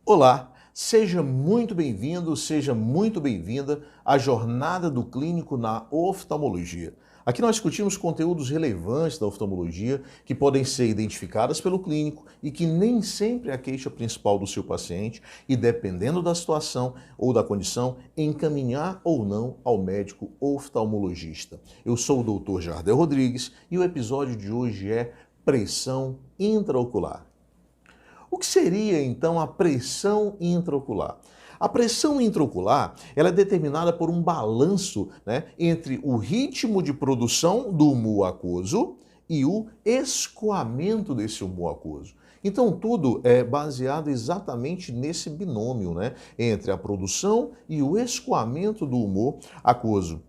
Olá, seja muito bem-vindo, seja muito bem-vinda à Jornada do Clínico na Oftalmologia. Aqui nós discutimos conteúdos relevantes da oftalmologia que podem ser identificadas pelo clínico e que nem sempre é a queixa principal do seu paciente e, dependendo da situação ou da condição, encaminhar ou não ao médico oftalmologista. Eu sou o Dr. Jardel Rodrigues e o episódio de hoje é pressão intraocular. O que seria então a pressão intraocular? A pressão intraocular ela é determinada por um balanço, entre o ritmo de produção do humor aquoso e o escoamento desse humor aquoso. Então tudo é baseado exatamente nesse binômio, entre a produção e o escoamento do humor aquoso.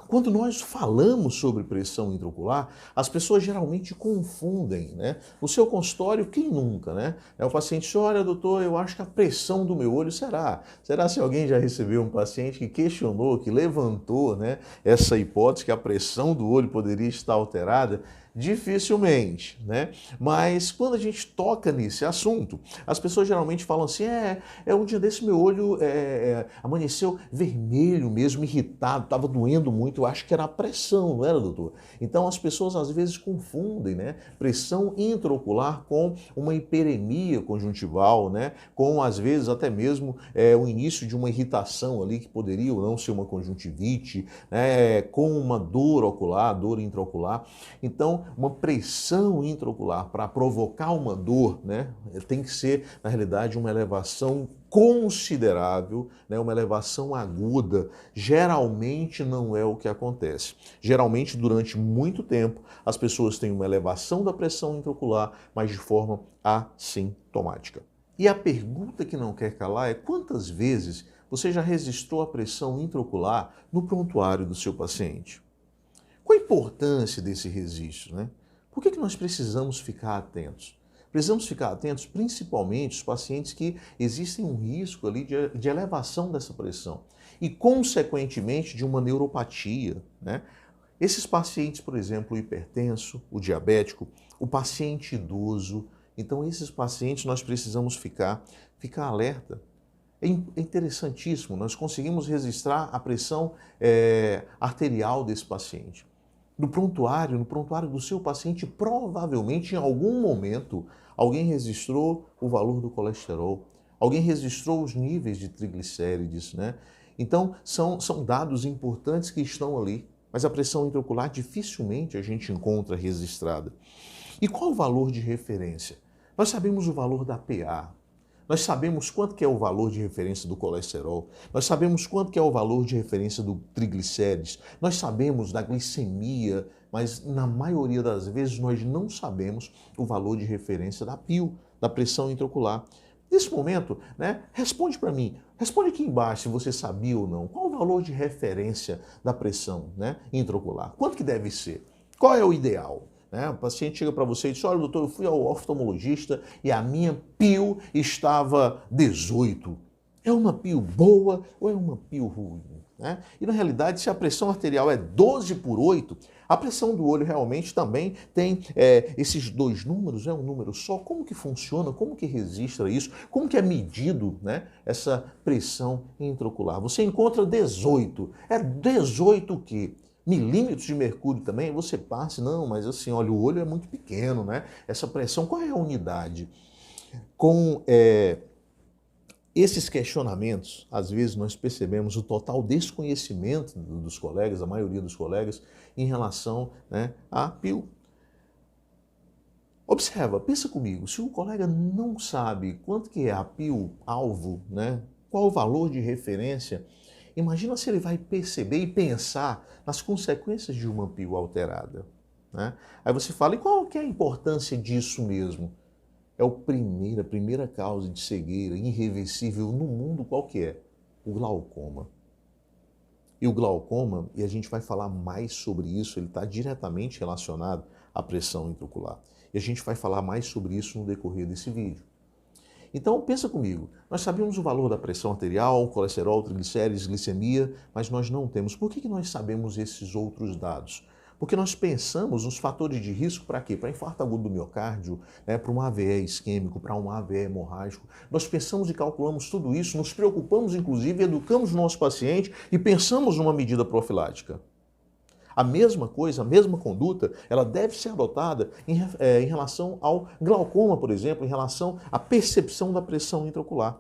Quando nós falamos sobre pressão intraocular, as pessoas geralmente confundem, No seu consultório, quem nunca, O paciente diz, olha, doutor, eu acho que a pressão do meu olho será. Será se alguém já recebeu um paciente que questionou, que levantou, essa hipótese que a pressão do olho poderia estar alterada? Dificilmente, Mas quando a gente toca nesse assunto, as pessoas geralmente falam assim, um dia desse meu olho amanheceu vermelho mesmo, irritado, estava doendo muito, eu acho que era a pressão, não era, doutor? Então as pessoas às vezes confundem, pressão intraocular com uma hiperemia conjuntival, com às vezes até mesmo o início de uma irritação ali que poderia ou não ser uma conjuntivite, com uma dor ocular, dor intraocular. Então, uma pressão intraocular para provocar uma dor, tem que ser, na realidade, uma elevação considerável, uma elevação aguda. Geralmente não é o que acontece. Geralmente, durante muito tempo, as pessoas têm uma elevação da pressão intraocular, mas de forma assintomática. E a pergunta que não quer calar é quantas vezes você já registrou a pressão intraocular no prontuário do seu paciente? Qual a importância desse registro, Por que nós precisamos ficar atentos? Precisamos ficar atentos principalmente os pacientes que existem um risco ali de elevação dessa pressão e, consequentemente, de uma neuropatia, Esses pacientes, por exemplo, o hipertenso, o diabético, o paciente idoso, então esses pacientes nós precisamos ficar alerta. É interessantíssimo, nós conseguimos registrar a pressão arterial desse paciente. No prontuário do seu paciente, provavelmente em algum momento, alguém registrou o valor do colesterol, alguém registrou os níveis de triglicérides, Então, são dados importantes que estão ali, mas a pressão intraocular dificilmente a gente encontra registrada. E qual o valor de referência? Nós sabemos o valor da PA. Nós sabemos quanto que é o valor de referência do colesterol, nós sabemos quanto que é o valor de referência do triglicérides, nós sabemos da glicemia, mas na maioria das vezes nós não sabemos o valor de referência da PIO, da pressão intraocular. Nesse momento, responde para mim, responde aqui embaixo se você sabia ou não, qual o valor de referência da pressão intraocular? Quanto que deve ser? Qual é o ideal? O paciente chega para você e diz, olha, doutor, eu fui ao oftalmologista e a minha PIO estava 18. É uma PIO boa ou é uma PIO ruim? E na realidade, se a pressão arterial é 12/8, a pressão do olho realmente também tem esses dois números, é um número só. Como que funciona? Como que registra isso? Como que é medido essa pressão intraocular? Você encontra 18. É 18 o quê? Milímetros de mercúrio também, você passa, não, mas assim, olha, o olho é muito pequeno, Essa pressão, qual é a unidade? Com esses questionamentos, às vezes nós percebemos o total desconhecimento dos colegas, a maioria dos colegas, em relação à PIO. Observa, pensa comigo, se o colega não sabe quanto que é a PIO-alvo, qual o valor de referência, imagina se ele vai perceber e pensar nas consequências de uma PIO alterada. Aí você fala, e qual que é a importância disso mesmo? É a primeira causa de cegueira irreversível no mundo, qual que é? O glaucoma. E o glaucoma, e a gente vai falar mais sobre isso, ele está diretamente relacionado à pressão intraocular. E a gente vai falar mais sobre isso no decorrer desse vídeo. Então, pensa comigo, nós sabemos o valor da pressão arterial, colesterol, triglicérides, glicemia, mas nós não temos. Por que nós sabemos esses outros dados? Porque nós pensamos nos fatores de risco para quê? Para infarto agudo do miocárdio, né, para um AVE isquêmico, para um AVE hemorrágico. Nós pensamos e calculamos tudo isso, nos preocupamos inclusive, educamos o nosso paciente e pensamos numa medida profilática. A mesma coisa, a mesma conduta, ela deve ser adotada em relação ao glaucoma, por exemplo, em relação à percepção da pressão intraocular.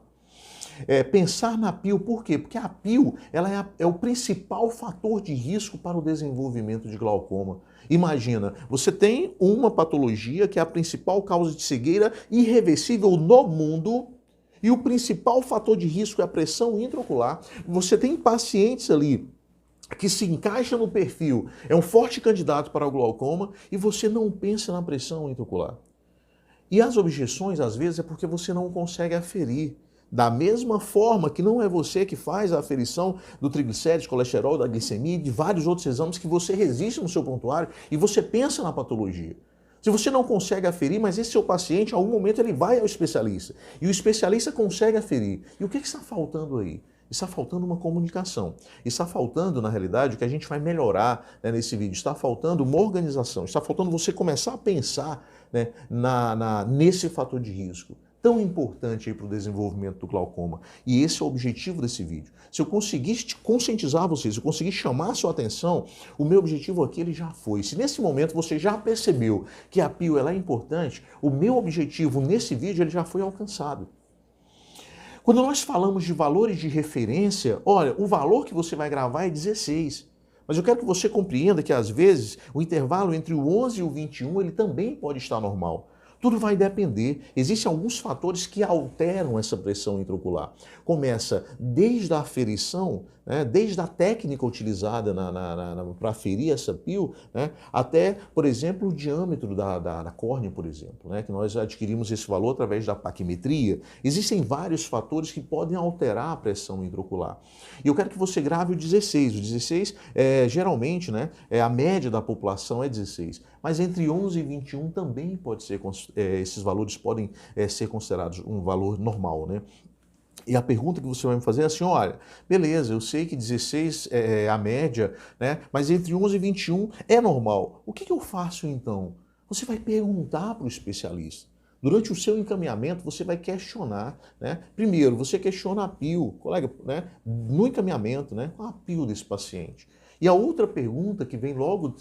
Pensar na PIL, por quê? Porque a PIL ela é o principal fator de risco para o desenvolvimento de glaucoma. Imagina, você tem uma patologia que é a principal causa de cegueira irreversível no mundo e o principal fator de risco é a pressão intraocular. Você tem pacientes ali que se encaixa no perfil, é um forte candidato para o glaucoma e você não pensa na pressão intraocular. E as objeções, às vezes, é porque você não consegue aferir. Da mesma forma que não é você que faz a aferição do triglicérides, colesterol, da glicemia e de vários outros exames que você resiste no seu prontuário e você pensa na patologia. Se você não consegue aferir, mas esse seu paciente, em algum momento, ele vai ao especialista. E o especialista consegue aferir. E o que está faltando aí? Está faltando uma comunicação. Está faltando, na realidade, o que a gente vai melhorar, né, nesse vídeo. Está faltando uma organização. Está faltando você começar a pensar, né, nesse fator de risco tão importante para o desenvolvimento do glaucoma. E esse é o objetivo desse vídeo. Se eu conseguir conscientizar vocês, se eu conseguir chamar a sua atenção, o meu objetivo aqui ele já foi. Se nesse momento você já percebeu que a PIL ela é importante, o meu objetivo nesse vídeo ele já foi alcançado. Quando nós falamos de valores de referência, olha, o valor que você vai gravar é 16. Mas eu quero que você compreenda que às vezes o intervalo entre o 11 e o 21 ele também pode estar normal. Tudo vai depender. Existem alguns fatores que alteram essa pressão intraocular. Começa desde a aferição, né, desde a técnica utilizada para aferir essa PIL, né, até, por exemplo, o diâmetro da córnea, por exemplo, né, que nós adquirimos esse valor através da paquimetria. Existem vários fatores que podem alterar a pressão intraocular. E eu quero que você grave o 16. O 16, geralmente, né, a média da população é 16. Mas entre 11 e 21 também pode ser, esses valores podem ser considerados um valor normal, né? E a pergunta que você vai me fazer é assim, olha, beleza, eu sei que 16 é a média, né? Mas entre 11 e 21 é normal. O que eu faço então? Você vai perguntar para o especialista. Durante o seu encaminhamento, você vai questionar, né? Primeiro, você questiona a PIL, colega, né? No encaminhamento, né? Qual a PIL desse paciente? E a outra pergunta que vem logo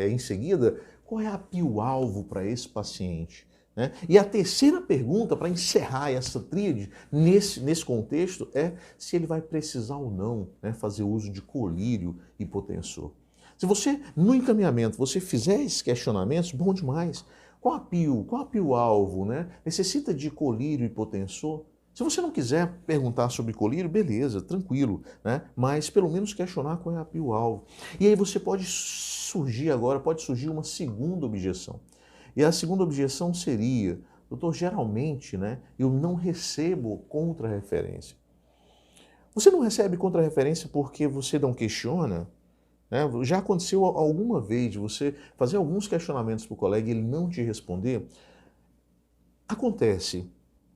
em seguida, qual é a PIL-alvo para esse paciente? Né? E a terceira pergunta, para encerrar essa tríade nesse contexto, é se ele vai precisar ou não, né, fazer uso de colírio hipotensor. Se você, no encaminhamento, você fizer esses questionamentos, bom demais. Qual a PIL? Qual a PIL-alvo? Né? Necessita de colírio hipotensor? Se você não quiser perguntar sobre colírio, beleza, tranquilo, né? Mas pelo menos questionar qual é a PIL-alvo. E aí você pode surgir uma segunda objeção. E a segunda objeção seria, doutor, geralmente, né, eu não recebo contra-referência. Você não recebe contra-referência porque você não questiona? Né? Já aconteceu alguma vez de você fazer alguns questionamentos para o colega e ele não te responder? Acontece,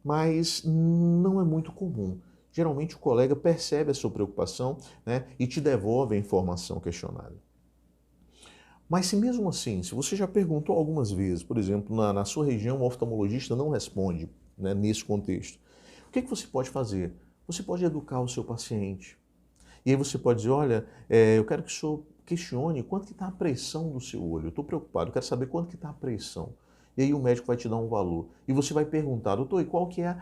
mas não é muito comum. Geralmente o colega percebe a sua preocupação, né, e te devolve a informação questionada. Mas se mesmo assim, se você já perguntou algumas vezes, por exemplo, na sua região o oftalmologista não responde, né, nesse contexto, o que você pode fazer? Você pode educar o seu paciente. E aí você pode dizer, olha, eu quero que o senhor questione quanto que está a pressão do seu olho. Eu estou preocupado, eu quero saber quanto que está a pressão. E aí o médico vai te dar um valor. E você vai perguntar, doutor, e qual que é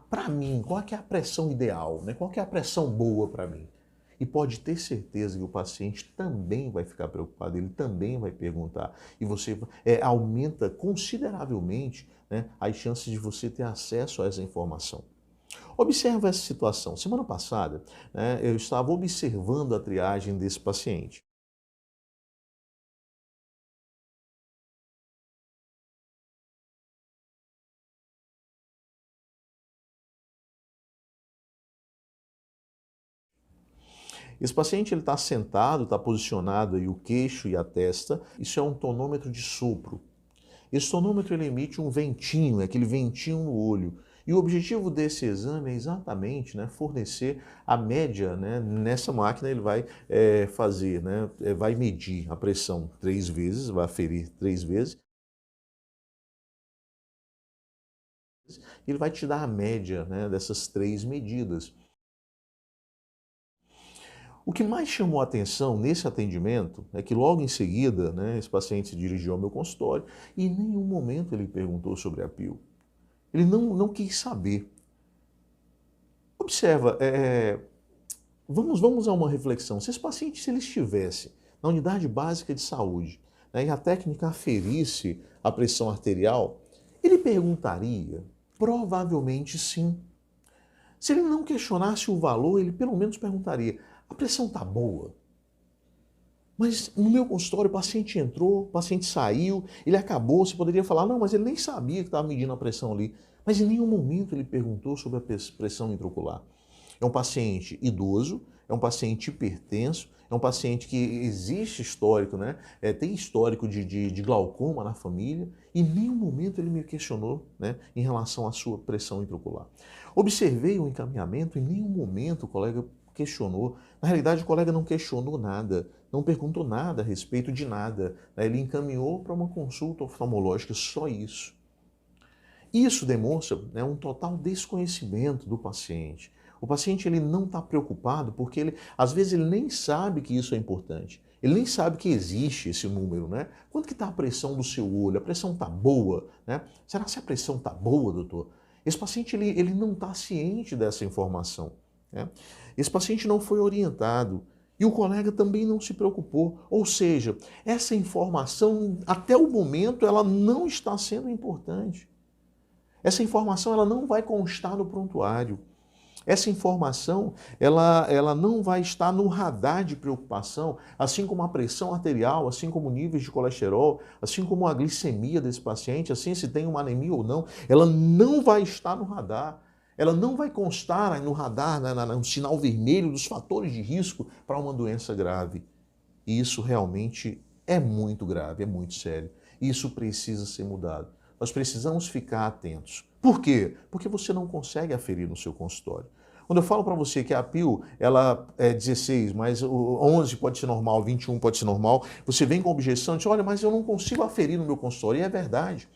para mim, qual que é a pressão ideal? Né? Qual que é a pressão boa para mim? E pode ter certeza que o paciente também vai ficar preocupado, ele também vai perguntar. E você aumenta consideravelmente, né, as chances de você ter acesso a essa informação. Observa essa situação. Semana passada, né, eu estava observando a triagem desse paciente. Esse paciente ele está sentado, está posicionado aí o queixo e a testa. Isso é um tonômetro de sopro. Esse tonômetro ele emite um ventinho, é aquele ventinho no olho. E o objetivo desse exame é exatamente, né, fornecer a média, né, nessa máquina ele vai fazer, né, vai medir a pressão 3 vezes, vai aferir 3 vezes, ele vai te dar a média, né, dessas 3 medidas. O que mais chamou a atenção nesse atendimento é que logo em seguida, né, esse paciente se dirigiu ao meu consultório e em nenhum momento ele perguntou sobre a PIL. Ele não quis saber. Observa, vamos a uma reflexão. Se esse paciente, se ele estivesse na unidade básica de saúde, né, e a técnica aferisse a pressão arterial, ele perguntaria? Provavelmente sim. Se ele não questionasse o valor, ele pelo menos perguntaria: a pressão está boa? Mas no meu consultório o paciente entrou, o paciente saiu, ele acabou, você poderia falar, não, mas ele nem sabia que estava medindo a pressão ali. Mas em nenhum momento ele perguntou sobre a pressão intraocular. É um paciente idoso, é um paciente hipertenso, é um paciente que existe histórico, né? Tem histórico de glaucoma na família, e em nenhum momento ele me questionou, né, em relação à sua pressão intraocular. Observei o encaminhamento, em nenhum momento o colega questionou. Na realidade, o colega não questionou nada, não perguntou nada a respeito de nada, né? Ele encaminhou para uma consulta oftalmológica, só isso. Isso demonstra, né, um total desconhecimento do paciente. O paciente ele não está preocupado porque ele, às vezes ele nem sabe que isso é importante. Ele nem sabe que existe esse número, né? Quanto que está a pressão do seu olho? A pressão está boa, né? Será que a pressão está boa, doutor? Esse paciente ele não está ciente dessa informação, né? Esse paciente não foi orientado e o colega também não se preocupou. Ou seja, essa informação até o momento ela não está sendo importante. Essa informação ela não vai constar no prontuário. Essa informação ela não vai estar no radar de preocupação, assim como a pressão arterial, assim como níveis de colesterol, assim como a glicemia desse paciente, assim se tem uma anemia ou não, ela não vai estar no radar. Ela não vai constar no radar, no sinal vermelho dos fatores de risco para uma doença grave. E isso realmente é muito grave, é muito sério. Isso precisa ser mudado. Nós precisamos ficar atentos. Por quê? Porque você não consegue aferir no seu consultório. Quando eu falo para você que a PIL ela é 16, mas o 11 pode ser normal, 21 pode ser normal, você vem com objeção e diz, olha, mas eu não consigo aferir no meu consultório. E é verdade.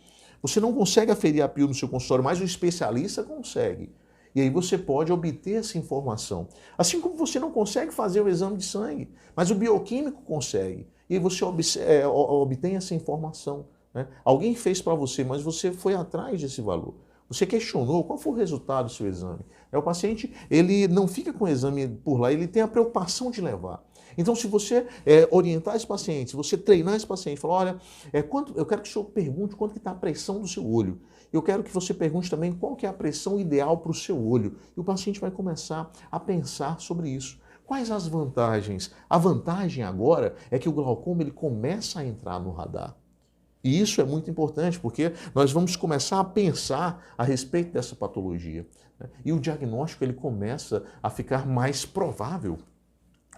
Você não consegue aferir a PIL no seu consultório, mas o especialista consegue. E aí você pode obter essa informação. Assim como você não consegue fazer o exame de sangue, mas o bioquímico consegue. E aí você obtém essa informação, né? Alguém fez para você, mas você foi atrás desse valor. Você questionou qual foi o resultado do seu exame. O paciente ele não fica com o exame por lá, ele tem a preocupação de levar. Então, se você orientar esse paciente, se você treinar esse paciente, falar, olha, eu quero que o senhor pergunte quanto que está a pressão do seu olho. Eu quero que você pergunte também qual que é a pressão ideal para o seu olho. E o paciente vai começar a pensar sobre isso. Quais as vantagens? A vantagem agora é que o glaucoma ele começa a entrar no radar. E isso é muito importante, porque nós vamos começar a pensar a respeito dessa patologia, né? E o diagnóstico ele começa a ficar mais provável,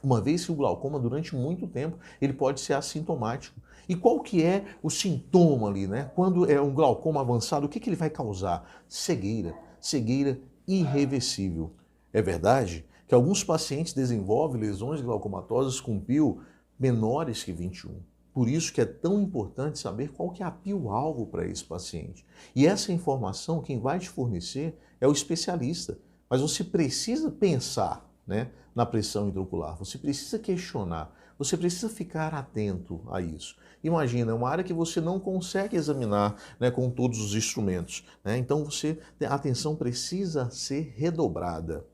uma vez que o glaucoma, durante muito tempo, ele pode ser assintomático. E qual que é o sintoma ali, né? Quando é um glaucoma avançado, o que ele vai causar? Cegueira, cegueira irreversível. É verdade que alguns pacientes desenvolvem lesões glaucomatosas com PIL menores que 21. Por isso que é tão importante saber qual que é a PIL-alvo para esse paciente. E essa informação, quem vai te fornecer é o especialista. Mas você precisa pensar, né, na pressão intraocular, você precisa questionar, você precisa ficar atento a isso. Imagina, é uma área que você não consegue examinar, né, com todos os instrumentos, né? Então a atenção precisa ser redobrada.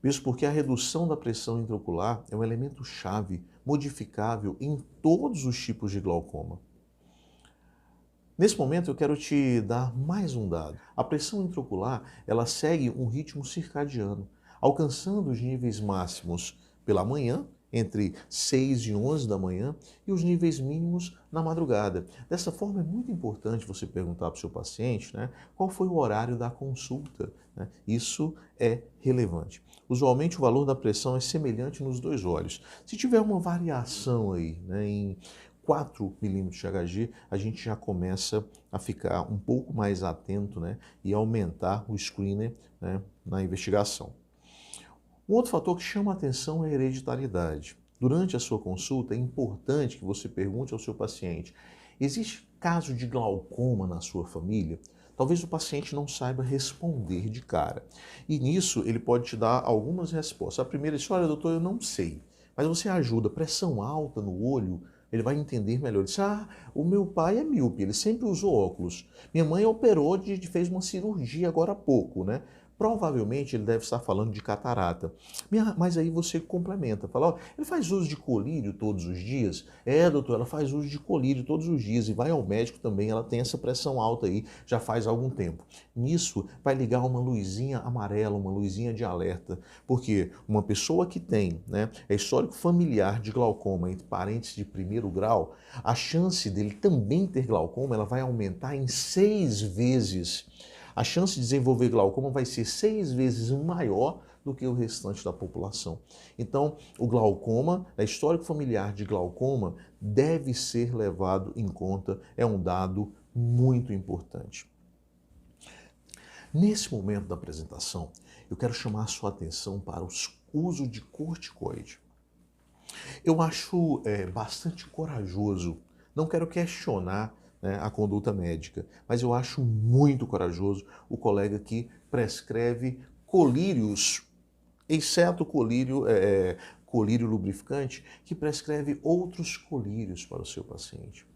Mesmo porque a redução da pressão intraocular é um elemento chave, modificável em todos os tipos de glaucoma. Nesse momento eu quero te dar mais um dado. A pressão intraocular, ela segue um ritmo circadiano, alcançando os níveis máximos pela manhã, entre 6 e 11 da manhã, e os níveis mínimos na madrugada. Dessa forma é muito importante você perguntar para o seu paciente, né, qual foi o horário da consulta, né? Isso é relevante. Usualmente o valor da pressão é semelhante nos dois olhos. Se tiver uma variação aí, né, em 4 milímetros de Hg, a gente já começa a ficar um pouco mais atento, né, e aumentar o screener, né, na investigação. Um outro fator que chama a atenção é a hereditariedade. Durante a sua consulta, é importante que você pergunte ao seu paciente: existe caso de glaucoma na sua família? Talvez o paciente não saiba responder de cara. E nisso ele pode te dar algumas respostas. A primeira é: olha, doutor, eu não sei. Mas você ajuda, pressão alta no olho, ele vai entender melhor. Ele diz: o meu pai é míope, ele sempre usou óculos. Minha mãe operou, fez uma cirurgia agora há pouco, né? Provavelmente ele deve estar falando de catarata. Mas aí você complementa, fala: ele faz uso de colírio todos os dias? É, doutor, ela faz uso de colírio todos os dias e vai ao médico também, ela tem essa pressão alta aí já faz algum tempo. Nisso vai ligar uma luzinha amarela, uma luzinha de alerta, porque uma pessoa que tem, né, histórico familiar de glaucoma entre parentes de primeiro grau, a chance dele também ter glaucoma, ela vai aumentar em 6 vezes. A chance de desenvolver glaucoma vai ser 6 vezes maior do que o restante da população. Então, o glaucoma, a histórico familiar de glaucoma, deve ser levado em conta, é um dado muito importante. Nesse momento da apresentação, eu quero chamar a sua atenção para o uso de corticoide. Eu acho bastante corajoso, não quero questionar, né, a conduta médica, mas eu acho muito corajoso o colega que prescreve colírios, exceto colírio lubrificante, que prescreve outros colírios para o seu paciente.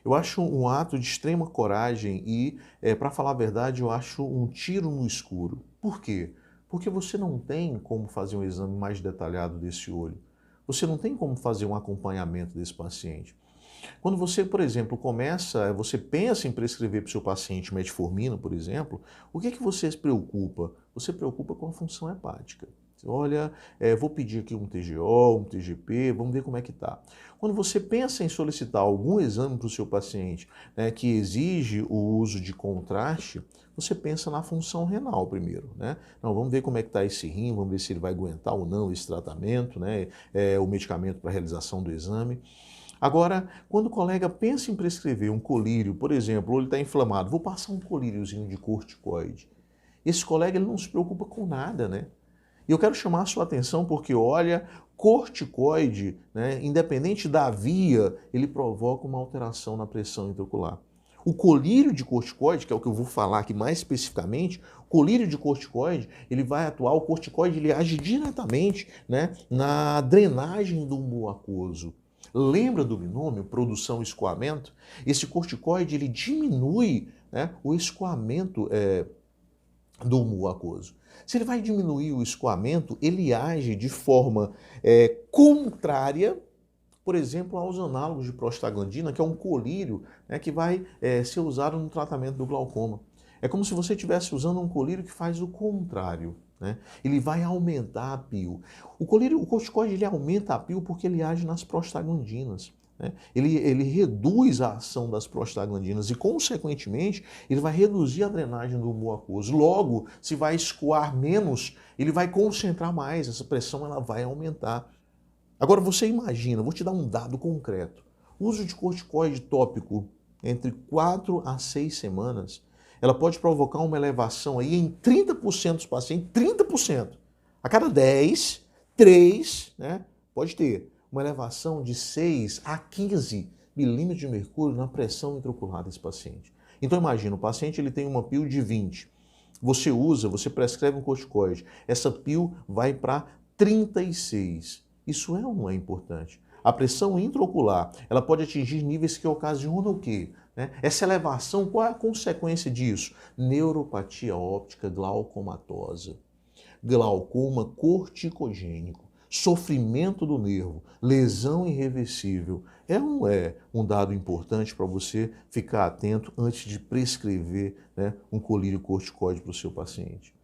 Eu acho um ato de extrema coragem e, para falar a verdade, eu acho um tiro no escuro. Por quê? Porque você não tem como fazer um exame mais detalhado desse olho. Você não tem como fazer um acompanhamento desse paciente. Quando você, por exemplo, você pensa em prescrever para o seu paciente metformina, por exemplo, o que você se preocupa? Você preocupa com a função hepática. Olha, vou pedir aqui um TGO, um TGP, vamos ver como é que está. Quando você pensa em solicitar algum exame para o seu paciente, né, que exige o uso de contraste, você pensa na função renal primeiro, né? Não, vamos ver como é que está esse rim, vamos ver se ele vai aguentar ou não esse tratamento, né, o medicamento para a realização do exame. Agora, quando o colega pensa em prescrever um colírio, por exemplo, ou ele está inflamado, vou passar um colíriozinho de corticoide. Esse colega ele não se preocupa com nada, né? E eu quero chamar a sua atenção porque, olha, corticoide, né, independente da via, ele provoca uma alteração na pressão intraocular. O colírio de corticoide, que é o que eu vou falar aqui mais especificamente, o colírio de corticoide, ele vai atuar, o corticoide ele age diretamente, né, na drenagem do humor aquoso. Lembra do binômio produção-escoamento? Esse corticoide ele diminui, né, o escoamento do humor aquoso. Se ele vai diminuir o escoamento, ele age de forma contrária, por exemplo, aos análogos de prostaglandina, que é um colírio, né, que vai ser usado no tratamento do glaucoma. É como se você estivesse usando um colírio que faz o contrário, né? Ele vai aumentar a pio. O corticoide ele aumenta a pio porque ele age nas prostaglandinas. Ele reduz a ação das prostaglandinas e, consequentemente, ele vai reduzir a drenagem do humor aquoso. Logo, se vai escoar menos, ele vai concentrar mais, essa pressão ela vai aumentar. Agora, você imagina, vou te dar um dado concreto. O uso de corticoide tópico entre 4 a 6 semanas, ela pode provocar uma elevação aí em 30% dos pacientes, 30%. A cada 10, 3, né, pode ter uma elevação de 6 a 15 milímetros de mercúrio na pressão intraocular desse paciente. Então imagina, o paciente ele tem uma PIO de 20, você prescreve um corticoide, essa PIO vai para 36. Isso é ou não é importante? A pressão intraocular, ela pode atingir níveis que ocasionam o quê? Essa elevação, qual é a consequência disso? Neuropatia óptica glaucomatosa, glaucoma corticogênico, sofrimento do nervo, lesão irreversível. É um dado importante para você ficar atento antes de prescrever, né, um colírio corticoide para o seu paciente.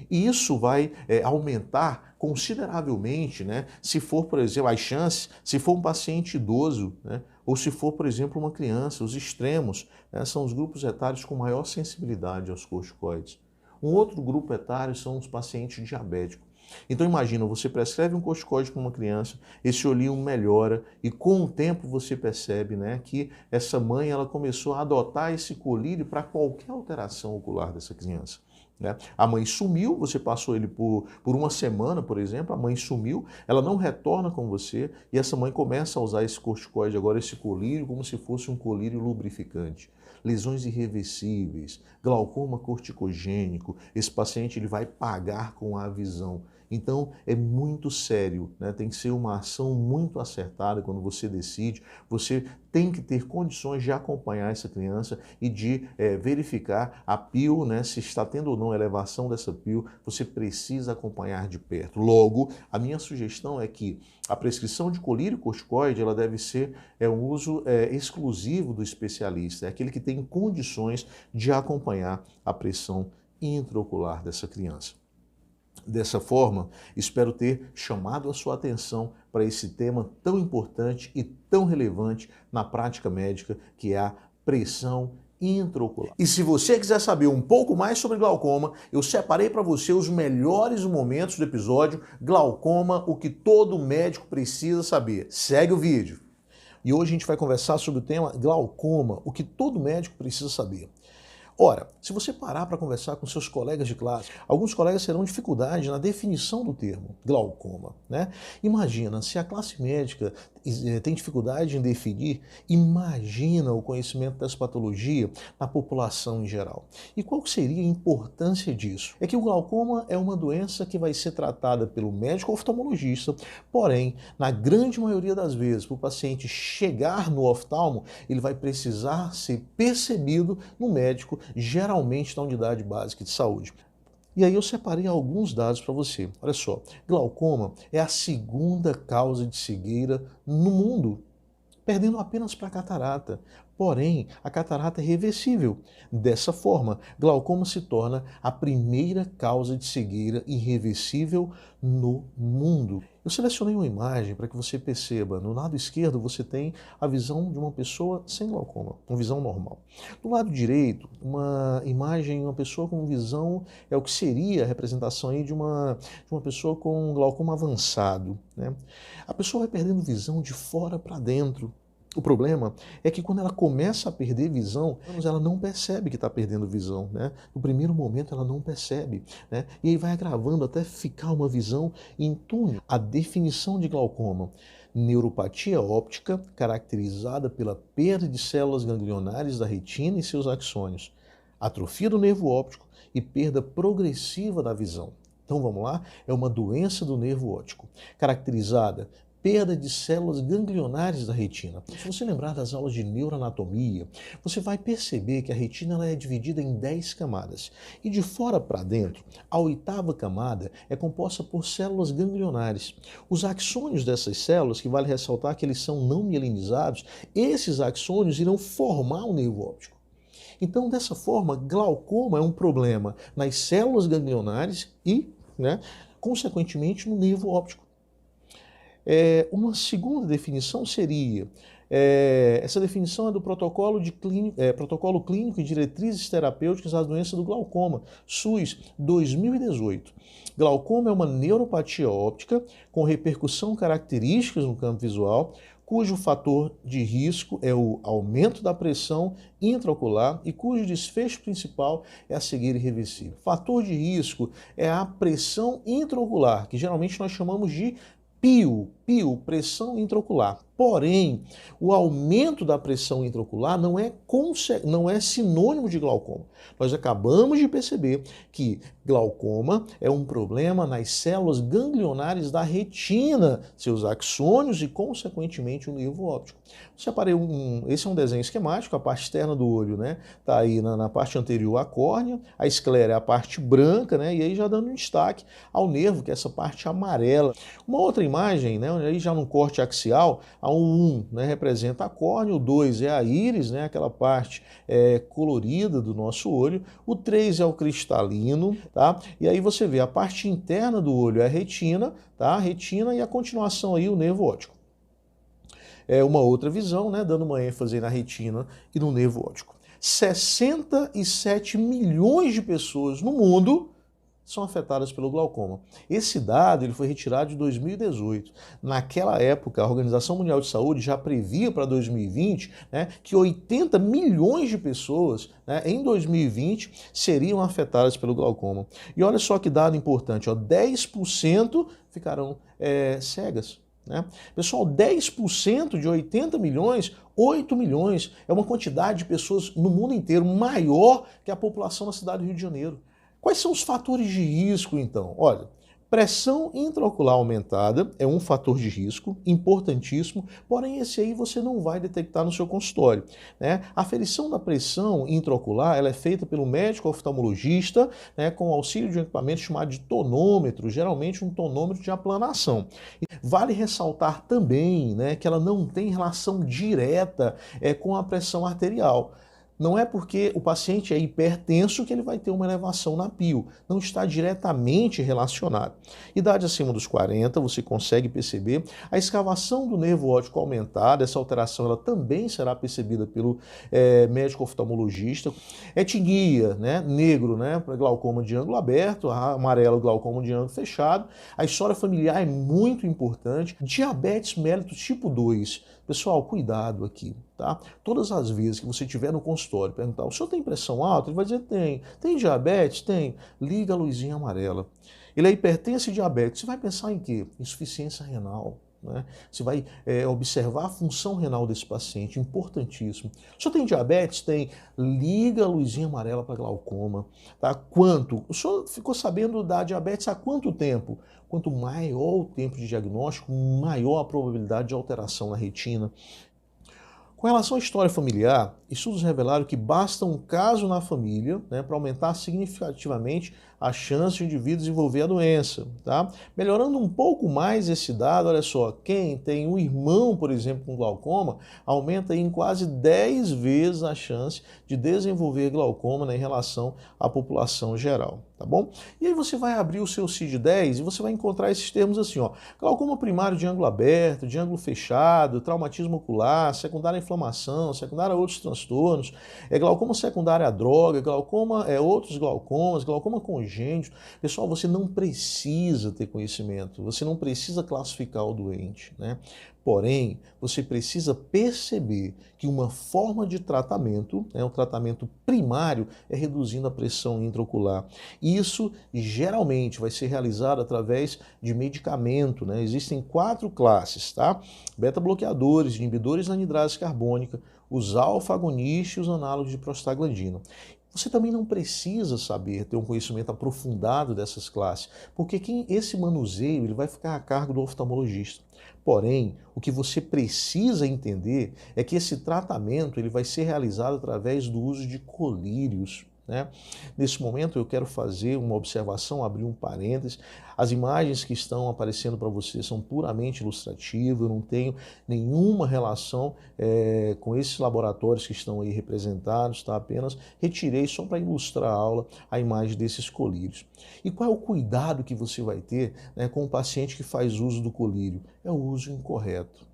E isso vai aumentar consideravelmente, né, se for, por exemplo, as chances, se for um paciente idoso, né, ou se for, por exemplo, uma criança, os extremos, né, são os grupos etários com maior sensibilidade aos corticoides. Um outro grupo etário são os pacientes diabéticos. Então imagina, você prescreve um corticoide para uma criança, esse olhinho melhora e com o tempo você percebe, né, que essa mãe ela começou a adotar esse colírio para qualquer alteração ocular dessa criança. Né? A mãe sumiu, você passou ele por uma semana, por exemplo, a mãe sumiu, ela não retorna com você e essa mãe começa a usar esse corticoide agora, esse colírio, como se fosse um colírio lubrificante. Lesões irreversíveis, glaucoma corticogênico, esse paciente ele vai pagar com a visão. Então é muito sério, né? Tem que ser uma ação muito acertada quando você decide. Você tem que ter condições de acompanhar essa criança e de verificar a PIL, né? Se está tendo ou não elevação dessa PIL, você precisa acompanhar de perto. Logo, a minha sugestão é que a prescrição de colírio corticoide ela deve ser um uso exclusivo do especialista, é aquele que tem condições de acompanhar a pressão intraocular dessa criança. Dessa forma, espero ter chamado a sua atenção para esse tema tão importante e tão relevante na prática médica, que é a pressão intraocular. E se você quiser saber um pouco mais sobre glaucoma, eu separei para você os melhores momentos do episódio Glaucoma, o que todo médico precisa saber. Segue o vídeo. E hoje a gente vai conversar sobre o tema glaucoma, o que todo médico precisa saber. Ora, se você parar para conversar com seus colegas de classe, alguns colegas terão dificuldade na definição do termo glaucoma, né? Imagina, se a classe médica tem dificuldade em definir, imagina o conhecimento dessa patologia na população em geral. E qual seria a importância disso? É que o glaucoma é uma doença que vai ser tratada pelo médico oftalmologista, porém, na grande maioria das vezes, para o paciente chegar no oftalmo, ele vai precisar ser percebido no médico, geralmente na unidade básica de saúde. E aí eu separei alguns dados para você. Olha só, glaucoma é a segunda causa de cegueira no mundo, perdendo apenas para a catarata. Porém, a catarata é reversível. Dessa forma, glaucoma se torna a primeira causa de cegueira irreversível no mundo. Eu selecionei uma imagem para que você perceba. No lado esquerdo você tem a visão de uma pessoa sem glaucoma, uma visão normal. Do lado direito, uma imagem de uma pessoa com visão, é o que seria a representação aí de uma pessoa com glaucoma avançado, né? A pessoa vai perdendo visão de fora para dentro. O problema é que quando ela começa a perder visão, ela não percebe que está perdendo visão, né? No primeiro momento ela não percebe, né? E aí vai agravando até ficar uma visão em túnel. A definição de glaucoma: neuropatia óptica caracterizada pela perda de células ganglionares da retina e seus axônios, atrofia do nervo óptico e perda progressiva da visão. Então vamos lá, é uma doença do nervo óptico, caracterizada perda de células ganglionares da retina. Se você lembrar das aulas de neuroanatomia, você vai perceber que a retina ela é dividida em 10 camadas. E de fora para dentro, a 8ª camada é composta por células ganglionares. Os axônios dessas células, que vale ressaltar que eles são não mielinizados, esses axônios irão formar o nervo óptico. Então, dessa forma, glaucoma é um problema nas células ganglionares e, consequentemente, no nervo óptico. Uma segunda definição seria, essa definição é do protocolo clínico e diretrizes terapêuticas da doença do glaucoma, SUS 2018. Glaucoma é uma neuropatia óptica com repercussão características no campo visual, cujo fator de risco é o aumento da pressão intraocular e cujo desfecho principal é a cegueira irreversível. Fator de risco é a pressão intraocular, que geralmente nós chamamos de PIO, pressão intraocular. Porém, o aumento da pressão intraocular não é sinônimo de glaucoma. Nós acabamos de perceber que glaucoma é um problema nas células ganglionares da retina, seus axônios e, consequentemente, o nervo óptico. Esse é um desenho esquemático, a parte externa do olho, né? Está aí na parte anterior a córnea, a esclera é a parte branca, né? E aí já dando um destaque ao nervo, que é essa parte amarela. Uma outra imagem, né? Aí já no corte axial, a 1, né, representa a córnea, o 2 é a íris, né, aquela parte colorida do nosso olho, o 3 é o cristalino, tá? E aí você vê a parte interna do olho é a retina, tá? A retina e a continuação aí o nervo óptico. Uma outra visão, né, dando uma ênfase na retina e no nervo óptico. 67 milhões de pessoas no mundo são afetadas pelo glaucoma. Esse dado ele foi retirado de 2018. Naquela época, a Organização Mundial de Saúde já previa para 2020, né, que 80 milhões de pessoas, né, em 2020 seriam afetadas pelo glaucoma. E olha só que dado importante, ó, 10% ficarão cegas. Né? Pessoal, 10% de 80 milhões, 8 milhões, é uma quantidade de pessoas no mundo inteiro maior que a população da cidade do Rio de Janeiro. Quais são os fatores de risco, então? Olha, pressão intraocular aumentada é um fator de risco importantíssimo, porém esse aí você não vai detectar no seu consultório, né? A aferição da pressão intraocular ela é feita pelo médico oftalmologista, né, com o auxílio de um equipamento chamado de tonômetro, geralmente um tonômetro de aplanação. Vale ressaltar também, né, que ela não tem relação direta com a pressão arterial. Não é porque o paciente é hipertenso que ele vai ter uma elevação na pio. Não está diretamente relacionado. Idade acima dos 40, você consegue perceber a escavação do nervo óptico aumentada. Essa alteração ela também será percebida pelo médico oftalmologista. Etnia, né, negro, né, para glaucoma de ângulo aberto, amarelo, glaucoma de ângulo fechado. A história familiar é muito importante. Diabetes mellitus tipo 2. Pessoal, cuidado aqui, tá? Todas as vezes que você estiver no consultório e perguntar, o senhor tem pressão alta? Ele vai dizer, tem. Tem diabetes? Tem. Liga a luzinha amarela. Ele é hipertenso e diabetes. Você vai pensar em quê? Insuficiência renal. Né? Você vai observar a função renal desse paciente, importantíssimo. O senhor tem diabetes? Tem. Liga a luzinha amarela para glaucoma. Tá? Quanto? O senhor ficou sabendo da diabetes há quanto tempo? Quanto maior o tempo de diagnóstico, maior a probabilidade de alteração na retina. Com relação à história familiar, estudos revelaram que basta um caso na família, né, para aumentar significativamente a chance de o indivíduo desenvolver a doença. Tá? Melhorando um pouco mais esse dado, olha só, quem tem um irmão, por exemplo, com glaucoma, aumenta em quase 10 vezes a chance de desenvolver glaucoma, né, em relação à população geral. Tá bom? E aí você vai abrir o seu CID-10 e você vai encontrar esses termos assim, ó, glaucoma primário de ângulo aberto, de ângulo fechado, traumatismo ocular, secundária à inflamação, secundária a outros transtornos, glaucoma secundário à droga, glaucoma, outros glaucomas, glaucoma congênito. Pessoal, você não precisa ter conhecimento, você não precisa classificar o doente, né? Porém, você precisa perceber que uma forma de tratamento, um tratamento primário, é reduzindo a pressão intraocular. Isso geralmente vai ser realizado através de medicamento, né? Existem 4 classes, tá? Beta-bloqueadores, inibidores da anidrase carbônica, os alfa-agonistas e os análogos de prostaglandina. Você também não precisa saber, ter um conhecimento aprofundado dessas classes, porque esse manuseio ele vai ficar a cargo do oftalmologista. Porém, o que você precisa entender é que esse tratamento ele vai ser realizado através do uso de colírios. Né? Nesse momento eu quero fazer uma observação, abrir um parênteses. As imagens que estão aparecendo para você são puramente ilustrativas, eu não tenho nenhuma relação com esses laboratórios que estão aí representados, tá? Apenas retirei só para ilustrar a aula a imagem desses colírios. E qual é o cuidado que você vai ter, né, com o paciente que faz uso do colírio? É o uso incorreto.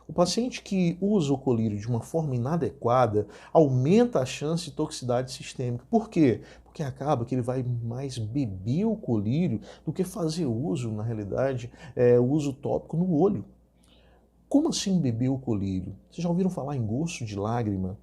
O paciente que usa o colírio de uma forma inadequada aumenta a chance de toxicidade sistêmica. Por quê? Porque acaba que ele vai mais beber o colírio do que fazer uso, na realidade, uso tópico no olho. Como assim beber o colírio? Vocês já ouviram falar em gosto de lágrima?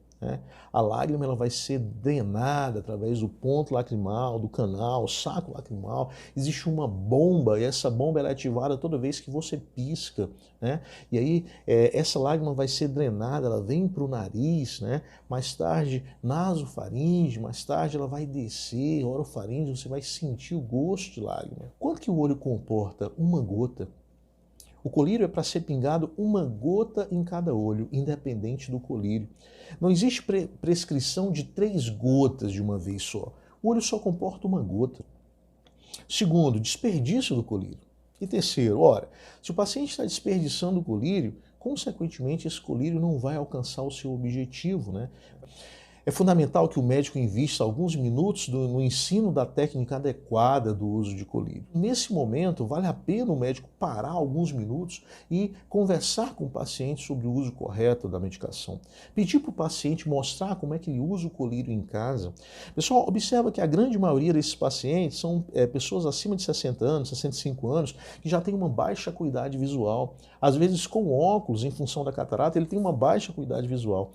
A lágrima ela vai ser drenada através do ponto lacrimal, do canal, saco lacrimal. Existe uma bomba e essa bomba ela é ativada toda vez que você pisca. Né? E aí essa lágrima vai ser drenada, ela vem para o nariz, né? Mais tarde nasofaringe, mais tarde ela vai descer, orofaringe, você vai sentir o gosto de lágrima. Quanto que o olho comporta? Uma gota. O colírio é para ser pingado uma gota em cada olho, independente do colírio. Não existe prescrição de 3 gotas de uma vez só. O olho só comporta uma gota. Segundo, desperdício do colírio. E terceiro, ora, se o paciente está desperdiçando o colírio, consequentemente esse colírio não vai alcançar o seu objetivo, né? É fundamental que o médico invista alguns minutos no ensino da técnica adequada do uso de colírio. Nesse momento, vale a pena o médico parar alguns minutos e conversar com o paciente sobre o uso correto da medicação. Pedir para o paciente mostrar como é que ele usa o colírio em casa. Pessoal, observa que a grande maioria desses pacientes são pessoas acima de 60 anos, 65 anos, que já têm uma baixa acuidade visual. Às vezes com óculos, em função da catarata, ele tem uma baixa acuidade visual.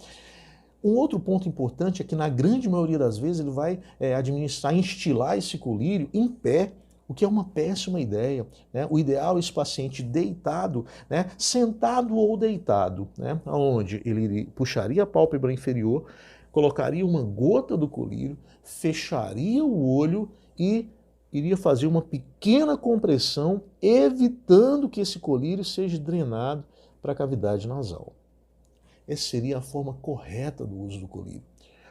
Um outro ponto importante é que na grande maioria das vezes ele vai instilar esse colírio em pé, o que é uma péssima ideia, né? O ideal é esse paciente deitado, né? Sentado ou deitado, né? Onde ele puxaria a pálpebra inferior, colocaria uma gota do colírio, fecharia o olho e iria fazer uma pequena compressão, evitando que esse colírio seja drenado para a cavidade nasal. Essa seria a forma correta do uso do colírio.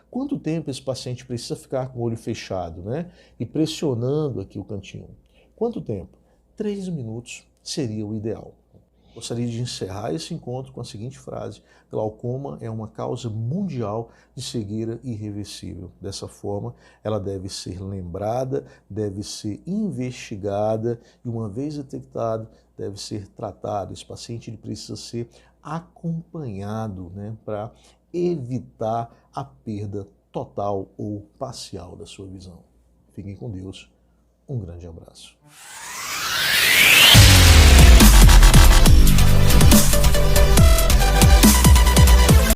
Quanto tempo esse paciente precisa ficar com o olho fechado, né? E pressionando aqui o cantinho? Quanto tempo? 3 minutos seria o ideal. Gostaria de encerrar esse encontro com a seguinte frase: glaucoma é uma causa mundial de cegueira irreversível. Dessa forma, ela deve ser lembrada, deve ser investigada e, uma vez detectado, deve ser tratado. Esse paciente ele precisa ser acompanhado, né, para evitar a perda total ou parcial da sua visão. Fiquem com Deus. Um grande abraço.